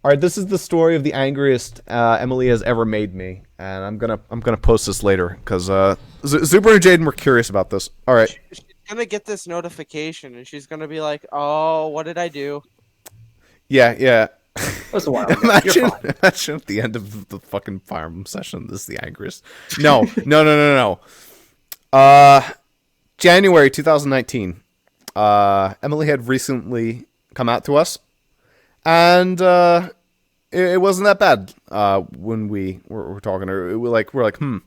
All right, this is the story of the angriest Emily has ever made me, and I'm gonna post this later because Zuber and Jaden were curious about this. All right. She's gonna get this notification, and she's gonna be like, "Oh, what did I do?" Yeah, yeah. That was a while ago. Imagine, You're fine. imagine at the end of the fucking Fire Emblem session, this is the angriest. No, no, no, no, no. January 2019. Emily had recently come out to us, and it wasn't that bad. When we were talking to her, we're like, we'll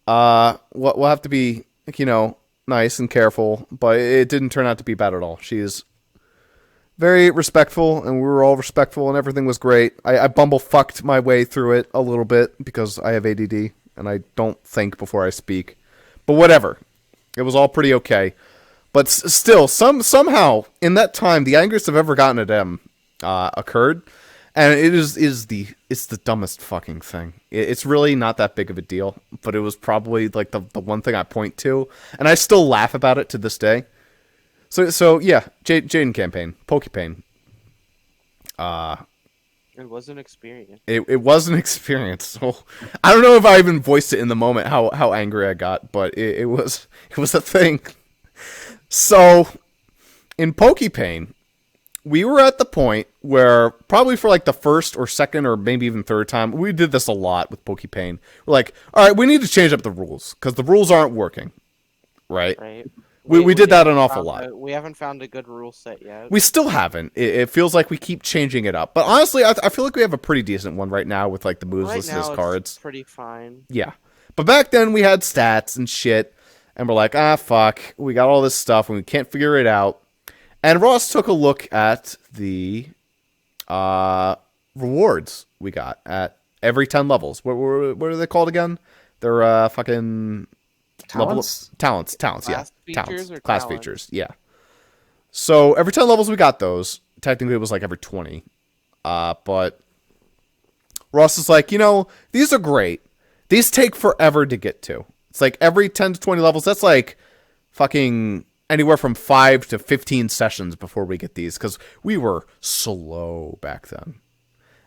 have to be, nice and careful, but it didn't turn out to be bad at all. She's very respectful, and we were all respectful, and everything was great. I bumblefucked my way through it a little bit because I have ADD, and I don't think before I speak. But whatever. It was all pretty okay. But still, somehow, in that time, the angriest I've ever gotten at M occurred, and it's the dumbest fucking thing. It's really not that big of a deal, but it was probably like the one thing I point to, and I still laugh about it to this day. So yeah, Jaden campaign, Pokepain. It was an experience. It was an experience. So I don't know if I even voiced it in the moment how angry I got, but it was a thing. So in Pokepain, we were at the point where probably for like the first or second or maybe even third time, we did this a lot with Pokepain. We're like, all right, we need to change up the rules because the rules aren't working, right? Right. We did that an awful lot. We haven't found a good rule set yet. We still haven't. It feels like we keep changing it up. But honestly, I feel like we have a pretty decent one right now with like the moves Right listed now, as it's cards. pretty fine. Yeah. But back then we had stats and shit. And we're like, fuck. We got all this stuff and we can't figure it out. And Ross took a look at the rewards we got at every 10 levels. What are they called again? They're fucking... Talents? Talents, yeah. Features or Class talents? features, yeah. So every 10 levels we got those. Technically it was like every 20. But Ross is like, these are great. These take forever to get to. It's like every 10 to 20 levels, that's like fucking anywhere from 5 to 15 sessions before we get these, because we were slow back then.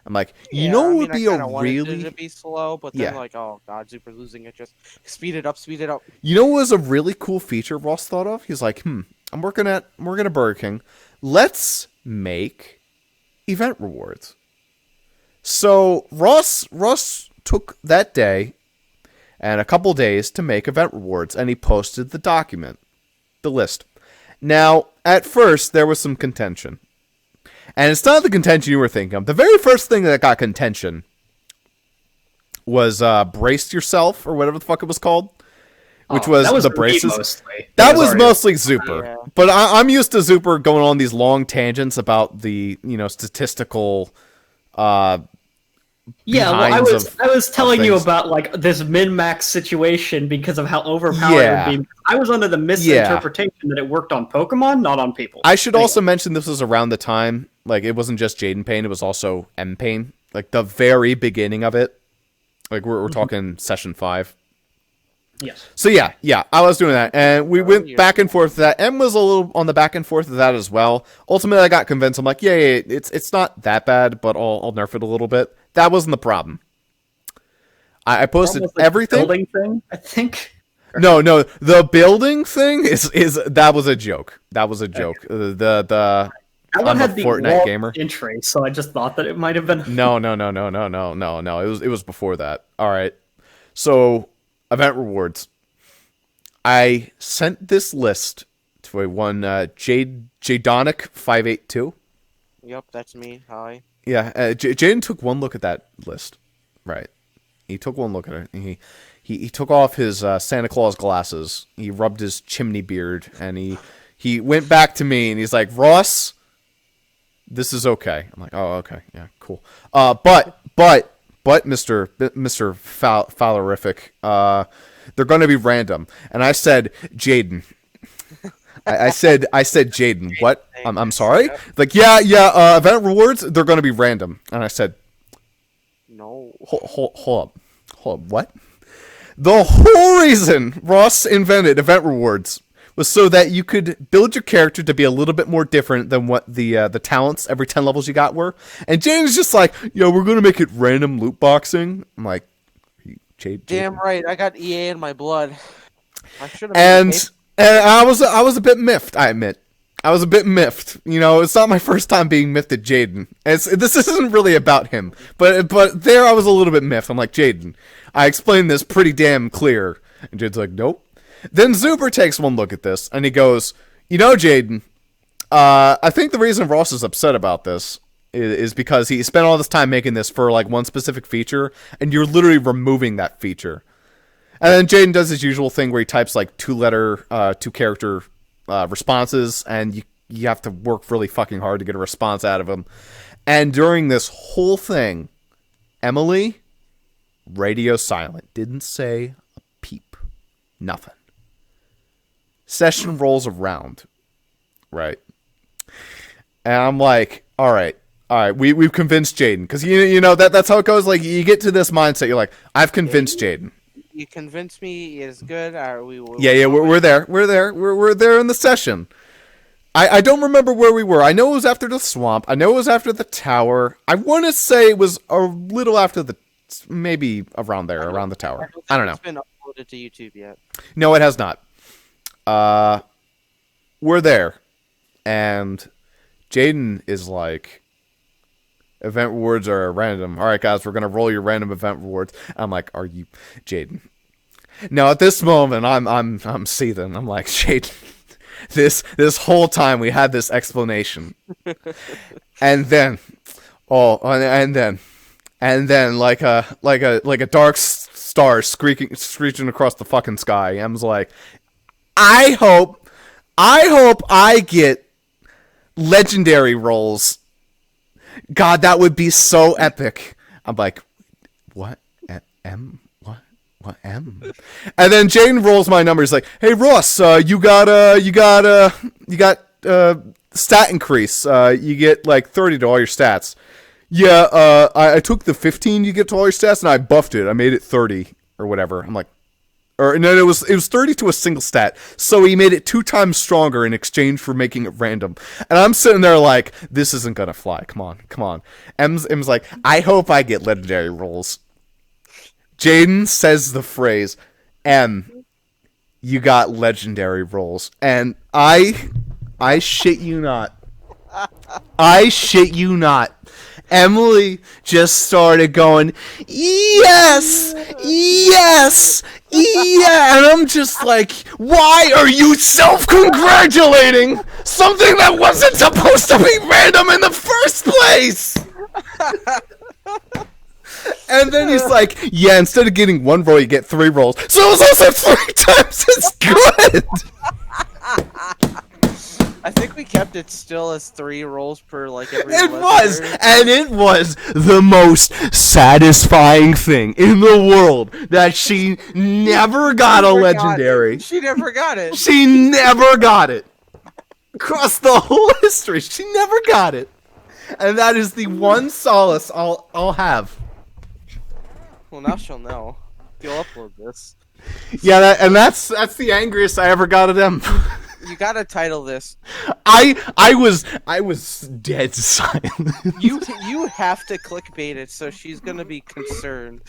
I'm like, what would be I a wanted really... it to be slow, but then Yeah. like, oh god, Super's losing it. Just speed it up, speed it up. You know what was a really cool feature Ross thought of? He's like, I'm working at Burger King. Let's make event rewards. So Ross took that day and a couple days to make event rewards, and he posted the document, the list. Now, at first, there was some contention. And it's not the contention you were thinking of. The very first thing that got contention was Braced Yourself, or whatever the fuck it was called. Which was that was the me braces. mostly. That was already- mostly Zuper. Yeah. But I'm used to Zuper going on these long tangents about the, statistical... Yeah, well, behinds I was telling you things. about like this min-max situation because of how overpowered Yeah. it would be. I was under the misinterpretation that it worked on Pokemon, not on people. I should Anyway. also mention this was around the time, like, it wasn't just Jaden Payne, it was also M Payne. Like, the very beginning of it. Like, we're talking session 5. Yes. So, yeah, I was doing that. And we went back and forth with that. M was a little on the back and forth of that as well. Ultimately, I got convinced. I'm like, yeah, it's not that bad, but I'll nerf it a little bit. That wasn't the problem. I posted Almost like everything. the building thing, I think. No, the building thing is that was a joke. That was a joke. The That I'm one a had the Fortnite wall gamer. entry, so I just thought that it might have been. No. It was before that. All right. So, event rewards. I sent this list to a one Jadonic 582. Yep, that's me. Hi. Yeah, Jaden took one look at that list. Right. He took one look at it. He took off his Santa Claus glasses. He rubbed his chimney beard, and he went back to me, and he's like, Ross, this is okay. I'm like, oh, okay, yeah, cool. But Mr. Fowlerific, they're going to be random. And I said, Jaden. I said, Jaden, what? I'm sorry? Like, yeah, event rewards, they're going to be random. And I said, No. hold up, what? The whole reason Ross invented event rewards was so that you could build your character to be a little bit more different than what the talents every 10 levels you got were. And Jaden's just like, yo, we're going to make it random loot boxing. I'm like, Jade. Damn right, I got EA in my blood. I should have. And I was a bit miffed, I admit. I was a bit miffed. You know, it's not my first time being miffed at Jaden. This isn't really about him. But there I was a little bit miffed. I'm like, Jaden, I explained this pretty damn clear. And Jaden's like, nope. Then Zuber takes one look at this, and he goes, you know, Jaden, I think the reason Ross is upset about this is because he spent all this time making this for, like, one specific feature, and you're literally removing that feature. And then Jaden does his usual thing where he types, like, two-character responses, and you have to work really fucking hard to get a response out of him. And during this whole thing, Emily, radio silent, didn't say a peep. Nothing. Session rolls around, right? And I'm like, all right, we've convinced Jaden, because you know that's how it goes. Like, you get to this mindset, you're like, I've convinced Jaden. You convinced me is good. We're there. We're there in the session. I don't remember where we were. I know it was after the swamp. I know it was after the tower. I want to say it was a little after maybe around there, around the tower. I don't know. It's been uploaded to YouTube yet? No, it has not. We're there, and Jaden is like, event rewards are random. All right, guys, we're going to roll your random event rewards. I'm like, are you Jaden? Now, at this moment, I'm seething. I'm like, Jaden, this whole time we had this explanation. And then, and then like a dark star screeching across the fucking sky. Em's like, I hope I get legendary rolls. God, that would be so epic. I'm like, what? M? What M? And then Jaden rolls my number. He's like, hey Ross, you got stat increase. You get like 30 to all your stats. Yeah, I took the 15 you get to all your stats and I buffed it. I made it 30 or whatever. I'm like, or no, it was 30 to a single stat. So he made it 2 times stronger in exchange for making it random. And I'm sitting there like, this isn't gonna fly. Come on. M's like, I hope I get legendary rolls. Jaden says the phrase, M, you got legendary rolls. And I shit you not. I shit you not. Emily just started going, yes, and I'm just like, why are you self-congratulating something that wasn't supposed to be random in the first place? And then he's like, yeah, instead of getting 1 roll, you get 3 rolls. So it was also 3 times as good. I think we kept it still as 3 rolls per like every. It was, and it was the most satisfying thing in the world that she never got a legendary. She never got it. She never got it. Across the whole history, she never got it, and that is the one solace I'll have. Well, now she'll know. You'll upload this. Yeah, that's the angriest I ever got at them. You gotta title this. I was dead silent. You have to clickbait it, so she's gonna be concerned.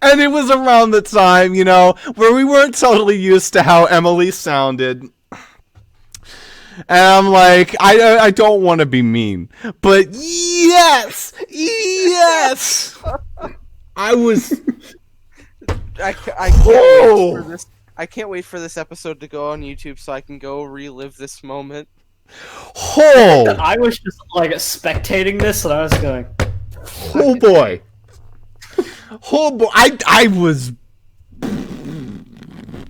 And it was around the time, you know, where we weren't totally used to how Emily sounded. And I'm like, I don't want to be mean, but yes, I was. I can't wait for this. I can't wait for this episode to go on YouTube so I can go relive this moment. Oh, I was just like spectating this, and I was going, oh boy, I was.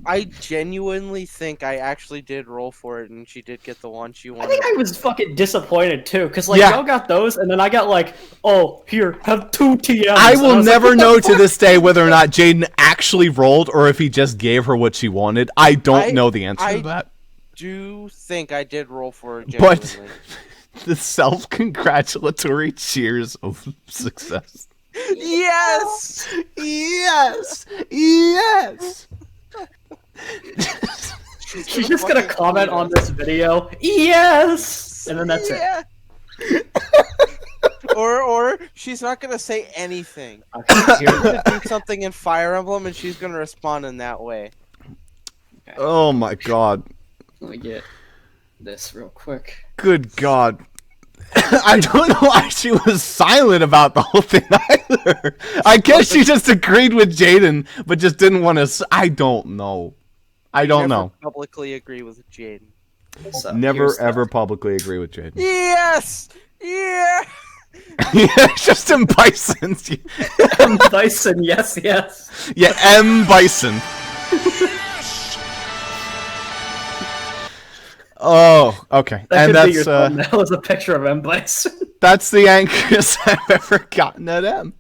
I genuinely think I actually did roll for it, and she did get the one she wanted. I think I was fucking disappointed too, because like Yeah. y'all got those, and then I got like, oh, here, have 2 TMs. I And will was never like, know to this day whether or not Jaden actually rolled or if he just gave her what she wanted. I don't know the answer to that. Do think I did roll for it But genuinely. the self-congratulatory cheers of success. Yes! Yes! Yes! She's just gonna comment on this video. Yes, and then that's it. Or she's not gonna say anything. Okay, You're gonna do something in Fire Emblem, and she's gonna respond in that way. okay. Oh my god. Let me get this real quick. Good god. I don't know why she was silent about the whole thing either. I guess she just agreed with Jaden, but just didn't want to. I don't know. I don't know. Publicly agree with Jaden. So, Never ever publicly agree with Jaden. Yes! Yeah! Yeah, just M. Bison. M. Bison, yes. Yeah, M. Bison. Oh, okay. That And could be your that's thumbnail is a picture of M. Bison. that's the angriest I've ever gotten at M.